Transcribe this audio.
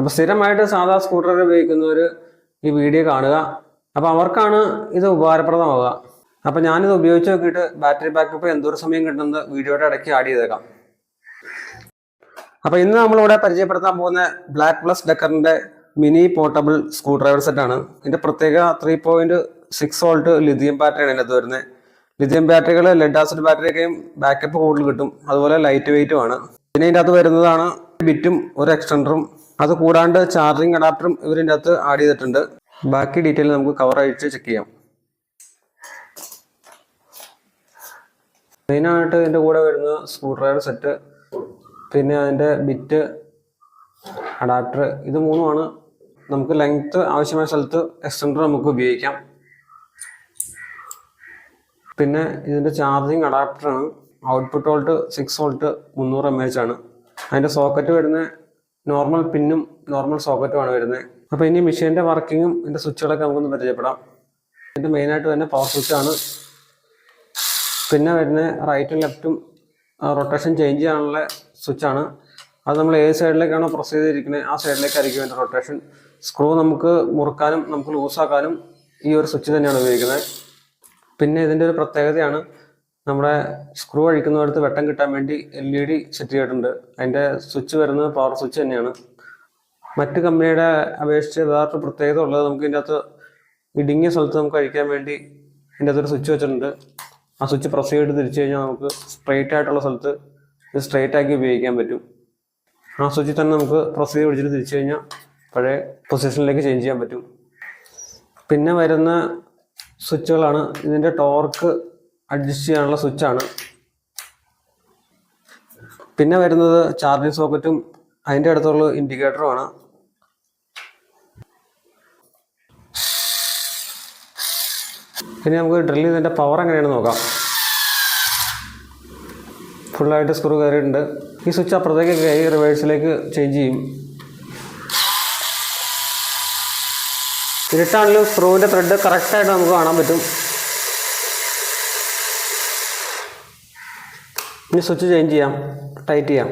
അപ്പോൾ സ്ഥിരമായിട്ട് സാധാ സ്കൂട്ടർ ഉപയോഗിക്കുന്നവർ ഈ വീഡിയോ കാണുക. അപ്പോൾ അവർക്കാണ് ഇത് ഉപകാരപ്രദമാവുക. അപ്പോൾ ഞാനിത് ഉപയോഗിച്ച് നോക്കിയിട്ട് ബാറ്ററി ബാക്കപ്പ് എന്തോരം സമയം കിട്ടുന്നത് വീഡിയോയുടെ ഇടയ്ക്ക് ആഡ് ചെയ്തേക്കാം. അപ്പോൾ ഇന്ന് നമ്മളിവിടെ പരിചയപ്പെടുത്താൻ പോകുന്ന ബ്ലാക്ക് പ്ലസ് ഡെക്കറിൻ്റെ മിനി പോർട്ടബിൾ സ്ക്രൂ ഡ്രൈവർ സെറ്റാണ്. ഇതിൻ്റെ പ്രത്യേക 3.6 വോൾട്ട് ലിഥിയം ബാറ്ററിയാണ് ഇതിനകത്ത് വരുന്നത്. ലിഥിയം ബാറ്ററികൾ ലെഡ് ആസിഡ് ബാറ്ററിയൊക്കെയും ബാക്കപ്പ് കൂടുതൽ കിട്ടും, അതുപോലെ ലൈറ്റ് വെയിറ്റുമാണ്. പിന്നെ ഇതിൻ്റെ അകത്ത് വരുന്നതാണ് ബിറ്റും ഒരു എക്സ്റ്റൻഡറും, അത് കൂടാണ്ട് ചാർജിങ് അഡാപ്റ്ററും ഇവരിൻ്റെ അകത്ത് ആഡ് ചെയ്തിട്ടുണ്ട്. ബാക്കി ഡീറ്റെയിൽ നമുക്ക് കവർ അഴിച്ച് ചെക്ക് ചെയ്യാം. മെയിനായിട്ട് ഇതിൻ്റെ കൂടെ വരുന്ന സ്ക്രൂ ഡ്രൈവർ സെറ്റ്, പിന്നെ അതിൻ്റെ ബിറ്റ്, അഡാപ്റ്റർ, ഇത് മൂന്നുമാണ്. നമുക്ക് ലെങ്ത്ത് ആവശ്യമായ സ്ഥലത്ത് എക്സ്റ്റൻഡർ നമുക്ക് ഉപയോഗിക്കാം. പിന്നെ ഇതിൻ്റെ ചാർജിങ് അഡാപ്റ്ററാണ്. ഔട്ട്പുട്ട് വോൾട്ട് 6 വോൾട്ട് 300 mAh ആണ്. അതിൻ്റെ സോക്കറ്റ് വരുന്നത് നോർമൽ പിന്നും നോർമൽ സോക്കറ്റുമാണ് വരുന്നത്. അപ്പോൾ ഇനി മെഷീൻ്റെ വർക്കിങ്ങും ഇതിൻ്റെ സ്വിച്ചുകളൊക്കെ നമുക്കൊന്ന് പരിചയപ്പെടാം. ഇതിൻ്റെ മെയിനായിട്ട് തന്നെ പവർ സ്വിച്ചാണ്. പിന്നെ വരുന്ന റൈറ്റും ലെഫ്റ്റും റൊട്ടേഷൻ ചേഞ്ച് ചെയ്യാനുള്ള സ്വിച്ചാണ്. അത് നമ്മൾ ഏത് സൈഡിലേക്കാണോ പ്രസ് ചെയ്തിരിക്കുന്നത് ആ സൈഡിലേക്കായിരിക്കും അതിൻ്റെ റൊട്ടേഷൻ. സ്ക്രൂ നമുക്ക് മുറുക്കാനും നമുക്ക് ലൂസാക്കാനും ഈ ഒരു സ്വിച്ച് തന്നെയാണ് ഉപയോഗിക്കുന്നത്. പിന്നെ ഇതിൻ്റെ ഒരു പ്രത്യേകതയാണ്, നമ്മുടെ സ്ക്രൂ അഴിക്കുന്നിടത്ത് വെട്ടം കിട്ടാൻ വേണ്ടി LED സെറ്റ് ചെയ്തിട്ടുണ്ട്. അതിൻ്റെ സ്വിച്ച് വരുന്നത് പവർ സ്വിച്ച് തന്നെയാണ്. മറ്റ് കമ്പനിയുടെ അപേക്ഷിച്ച് വേറൊരു പ്രത്യേകത ഉള്ളത്, നമുക്ക് ഇതിൻ്റെ അകത്ത് ഇടുങ്ങിയ സ്ഥലത്ത് നമുക്ക് അഴിക്കാൻ വേണ്ടി ഇതിൻ്റെ അകത്തൊരു സ്വിച്ച് വെച്ചിട്ടുണ്ട്. ആ സ്വിച്ച് പ്രസ് ചെയ്തിട്ട് തിരിച്ചു കഴിഞ്ഞാൽ നമുക്ക് സ്ട്രെയിറ്റ് ആയിട്ടുള്ള സ്ഥലത്ത് ഇത് സ്ട്രെയിറ്റ് ആക്കി ഉപയോഗിക്കാൻ പറ്റും. ആ സ്വിച്ചിൽ തന്നെ നമുക്ക് പ്രസ് ചെയ്ത് പിടിച്ചിട്ട് തിരിച്ചു കഴിഞ്ഞാൽ പഴയ പൊസിഷനിലേക്ക് ചേഞ്ച് ചെയ്യാൻ പറ്റും. പിന്നെ വരുന്ന സ്വിച്ചുകളാണ് ഇതിൻ്റെ ടോർക്ക് അഡ്ജസ്റ്റ് ചെയ്യാനുള്ള സ്വിച്ചാണ്. പിന്നെ വരുന്നത് ചാർജിങ് സോക്കറ്റും അതിൻ്റെ അടുത്തുള്ള ഇൻഡിക്കേറ്ററുമാണ്. പിന്നെ നമുക്ക് ഡ്രിൽ ചെയ്തതിൻ്റെ പവർ എങ്ങനെയാണെന്ന് നോക്കാം. ഫുള്ളായിട്ട് സ്ക്രൂ കയറിയിട്ടുണ്ട്. ഈ സ്വിച്ച് അപ്പുറത്തേക്ക് കയറി റിവേഴ്സിലേക്ക് ചേഞ്ച് ചെയ്യും. ഇരുട്ടാണെങ്കിലും സ്ക്രൂവിൻ്റെ ത്രെഡ് കറക്റ്റായിട്ട് നമുക്ക് കാണാൻ പറ്റും. ഇനി സ്വിച്ച് ചേഞ്ച് ചെയ്യാം, ടൈറ്റ് ചെയ്യാം.